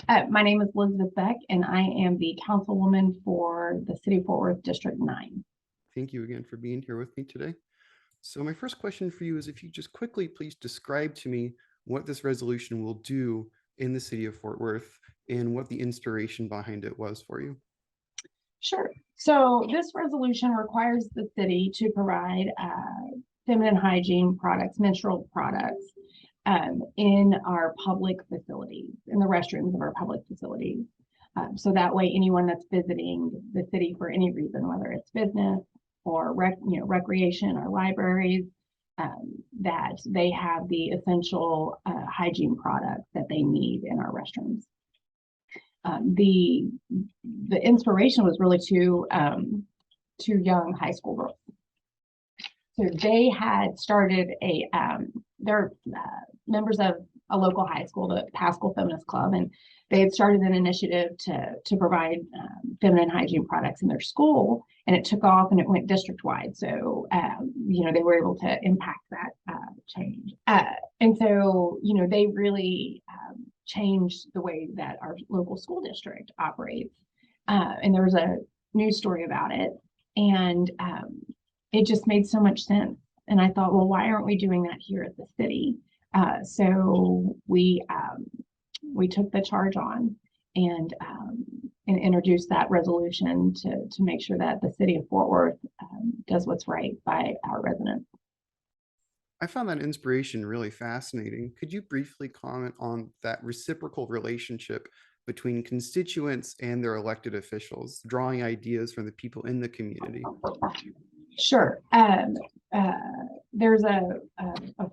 My name is Elizabeth Beck, and I am the councilwoman for the City of Fort Worth District 9. Thank you again for being here with me today. So my first question for you is if you just quickly please describe to me what this resolution will do in the city of Fort Worth and what the inspiration behind it was for you. Sure. So this resolution requires the city to provide feminine hygiene products, menstrual products, in our public facilities, in the restrooms of our public facilities. So that way, anyone that's visiting the city for any reason, whether it's business or recreation or libraries, that they have the essential hygiene products that they need in our restrooms. The inspiration was really two young high school girls. So they had started they're members of a local high school, the Pascal Feminist Club, and they had started an initiative to provide feminine hygiene products in their school, and it took off and it went district wide. So they were able to impact that change, and so they really changed the way that our local school district operates. And there was a news story about it, and it just made so much sense. And I thought, well, why aren't we doing that here at the city? So we took the charge on and introduced that resolution to make sure that the city of Fort Worth does what's right by our residents. I found that inspiration really fascinating. Could you briefly comment on that reciprocal relationship between constituents and their elected officials, drawing ideas from the people in the community? Sure. There's a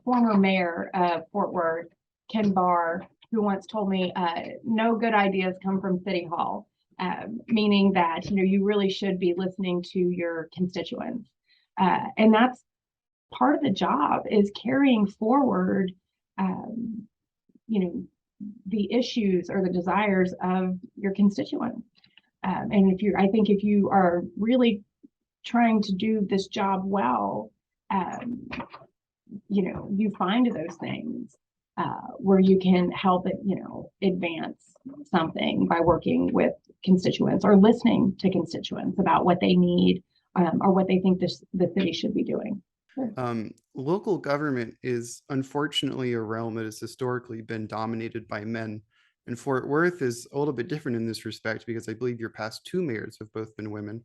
former mayor of Fort Worth, Ken Barr, who once told me, no good ideas come from City Hall, meaning that you really should be listening to your constituents. And that's part of the job, is carrying forward the issues or the desires of your constituents. And I think if you are really trying to do this job well, you find those things where you can help it, advance something by working with constituents or listening to constituents about what they need or what they think the city should be doing. Local government is unfortunately a realm that has historically been dominated by men. And Fort Worth is a little bit different in this respect because I believe your past two mayors have both been women.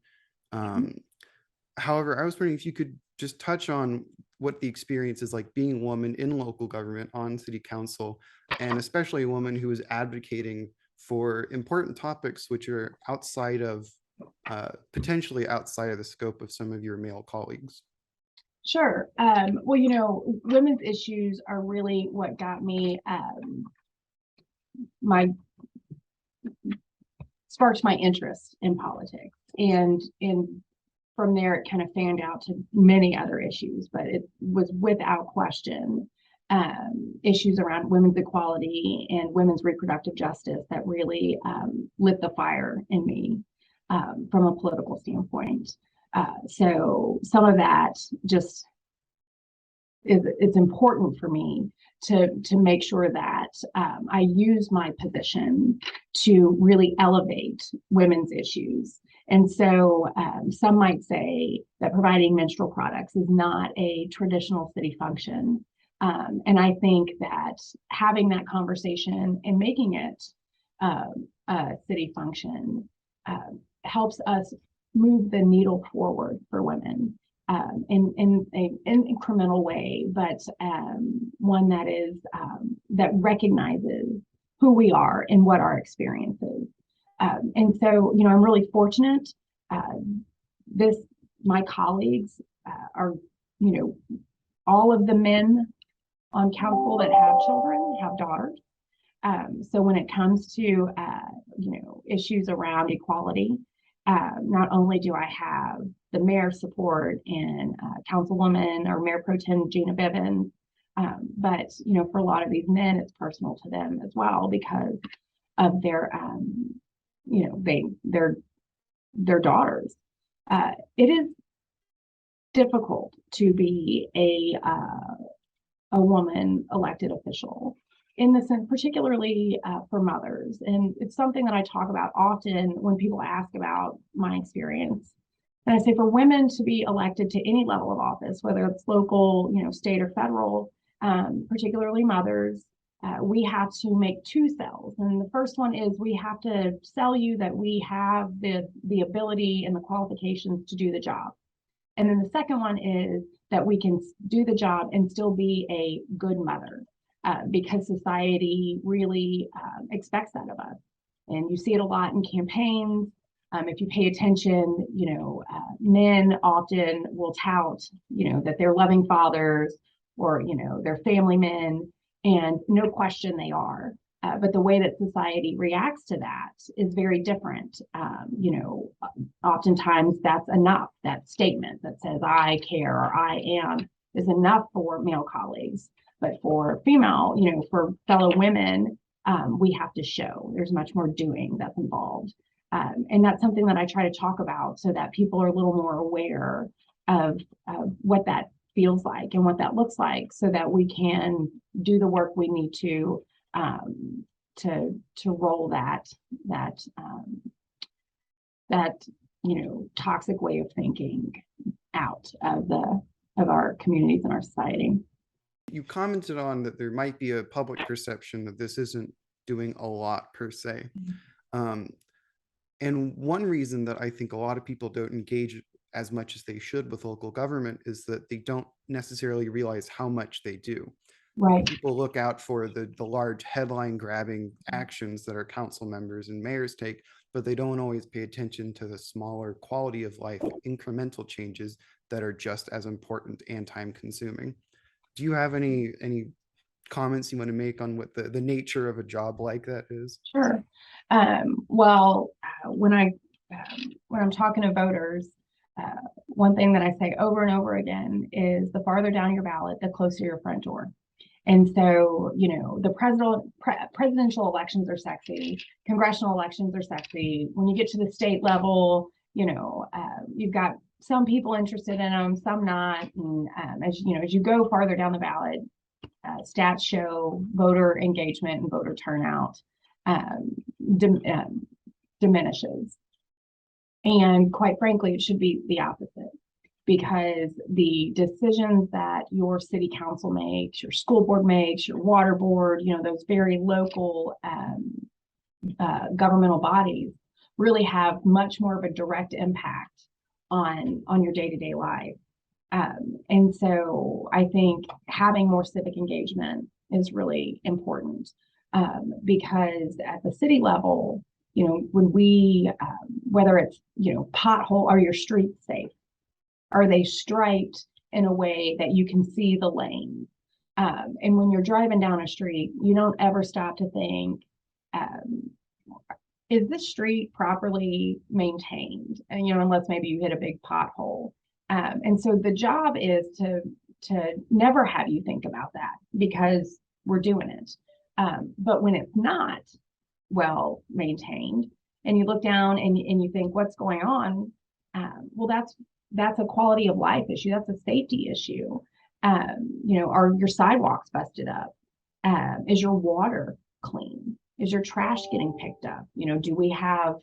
However, I was wondering if you could just touch on what the experience is like being a woman in local government on city council, and especially a woman who is advocating for important topics which are outside of, potentially outside of the scope of some of your male colleagues. Sure. Well, women's issues are really what got me sparked my interest in politics, and from there it kind of fanned out to many other issues, but it was without question issues around women's equality and women's reproductive justice that really lit the fire in me from a political standpoint. So some of that just it's important for me to make sure that I use my position to really elevate women's issues. And so some might say that providing menstrual products is not a traditional city function. And I think that having that conversation and making it a city function helps us move the needle forward for women in an incremental way, but one that is that recognizes who we are and what our experience is. And so, I'm really fortunate. My colleagues are, all of the men on council that have children have daughters. So when it comes to, issues around equality, not only do I have the mayor's support and Councilwoman or Mayor Pro Tem Gina Bivens, but for a lot of these men, it's personal to them as well because of their, their daughters. It is difficult to be a woman elected official, in the sense, particularly for mothers. And it's something that I talk about often when people ask about my experience. And I say for women to be elected to any level of office, whether it's local, state or federal, particularly mothers, we have to make two sells. And the first one is we have to sell you that we have the ability and the qualifications to do the job. And then the second one is that we can do the job and still be a good mother, because society really expects that of us. And you see it a lot in campaigns. If you pay attention, men often will tout, that they're loving fathers or, they're family men, and no question they are. But the way that society reacts to that is very different. Oftentimes that's enough. That statement that says I care or I am is enough for male colleagues. But for female, for fellow women, we have to show there's much more doing that's involved. And that's something that I try to talk about so that people are a little more aware of what that feels like and what that looks like, so that we can do the work we need to roll that toxic way of thinking out of our communities and our society. You commented on that there might be a public perception that this isn't doing a lot per se. And one reason that I think a lot of people don't engage as much as they should with local government is that they don't necessarily realize how much they do. Right. People look out for the large headline grabbing actions that our council members and mayors take, but they don't always pay attention to the smaller quality of life, incremental changes that are just as important and time consuming. Do you have any comments you want to make on what the nature of a job like that is? Sure. When I'm talking to voters, one thing that I say over and over again is the farther down your ballot, the closer your front door. And so, the presidential elections are sexy, congressional elections are sexy. When you get to the state level, you've got some people interested in them, some not. And as you go farther down the ballot, stats show voter engagement and voter turnout diminishes. And quite frankly, it should be the opposite, because the decisions that your city council makes, your school board makes, your water board, those very local governmental bodies really have much more of a direct impact on your day-to-day life. And so I think having more civic engagement is really important, because at the city level, when we, whether it's, pothole, are your streets safe? Are they striped in a way that you can see the lane? And when you're driving down a street, you don't ever stop to think, is this street properly maintained? And, unless maybe you hit a big pothole. And so the job is to never have you think about that, because we're doing it. But when it's not well maintained and you look down and you think, what's going on? Well, that's a quality of life issue. That's a safety issue. Are your sidewalks busted up? Is your water clean? Is your trash getting picked up? Do we have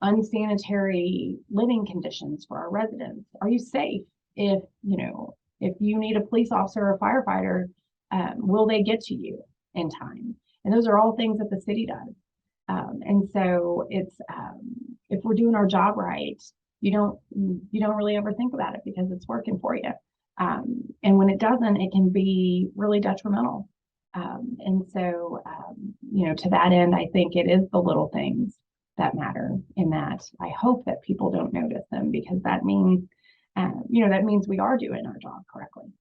unsanitary living conditions for our residents? Are you safe? If you need a police officer or a firefighter, will they get to you in time? And those are all things that the city does. And so it's if we're doing our job right, you don't really ever think about it, because it's working for you. And when it doesn't, it can be really detrimental. And so, to that end, I think it is the little things that matter, in that I hope that people don't notice them, because that means we are doing our job correctly.